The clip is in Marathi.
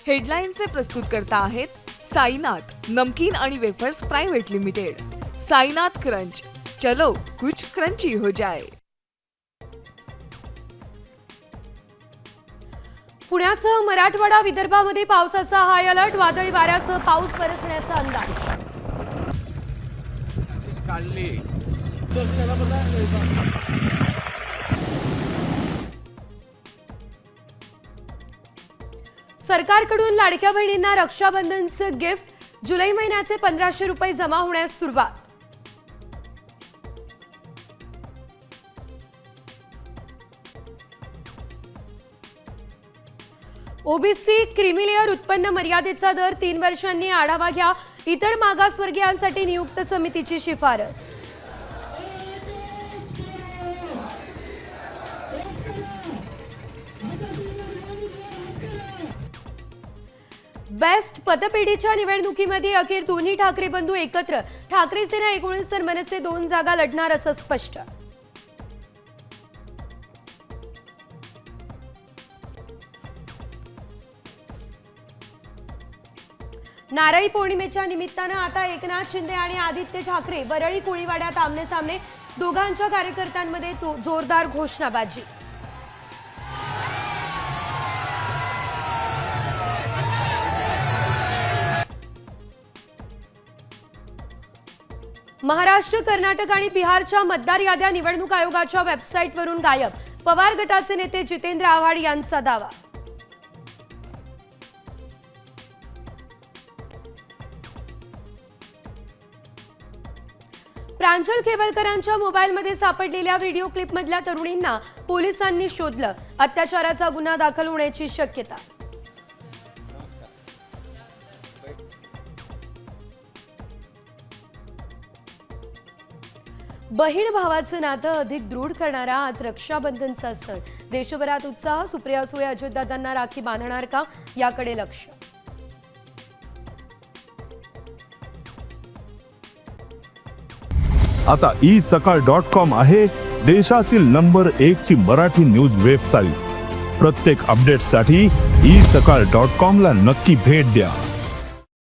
हेडलाईनचे प्रस्तुतकर्ता आहेत साईनाथ नमकीन आणि wafers private limited. Sainath crunch, चलो कुछ क्रंची हो जाए। पुण्यासह मराठवाडा विदर्भामध्ये पावसाचा हाय अलर्ट, वादळी वाऱ्यासह पाऊस बरसण्याचा अंदाज। सरकारकडून लाडक्या बहिणींना रक्षाबंधनचं गिफ्ट, जुलै महिन्याचे 1500 रुपये जमा होण्यास सुरुवात। ओबीसी क्रीमीलेअर उत्पन्न मर्यादेचा दर 3 वर्षांनी आढावा घ्या, इतर मागासवर्गीयांसाठी नियुक्त समितीची शिफारस। बेस्ट पतपेढीच्या निवडणुकीमध्ये अखेर दोन्ही ठाकरे बंधू एकत्र, ठाकरे सेना 19 तर मनसे 2 जागा लढणार असं स्पष्ट। नारळी पौर्णिमेच्या निमित्तानं आता एकनाथ शिंदे आणि आदित्य ठाकरे वरळी कोळीवाड्यात आमने सामने, दोघांच्या कार्यकर्त्यांमध्ये जोरदार घोषणाबाजी। महाराष्ट्र, कर्नाटक आणि बिहारच्या मतदार याद्या निवडणूक आयोगाच्या वेबसाईटवरून गायब, पवार गटाचे नेते जितेंद्र आव्हाड यांचा दावा। प्रांजल खेवलकरांच्या मोबाईलमध्ये सापडलेल्या व्हिडिओ क्लिपमधल्या तरुणींना पोलिसांनी शोधलं, अत्याचाराचा गुन्हा दाखल होण्याची शक्यता। बहीण भावाचं नातं अधिक दृढ करणारा आज रक्षाबंधनचा सण, देशभरात उत्साह, सुप्रिया सुळे अजितदादांना राखी बांधणार का याकडे लक्ष। आता isakal.com आहे देशातील नंबर 1 ची मराठी न्यूज वेबसाईट। प्रत्येक अपडेटसाठी isakal.com ला नक्की भेट द्या।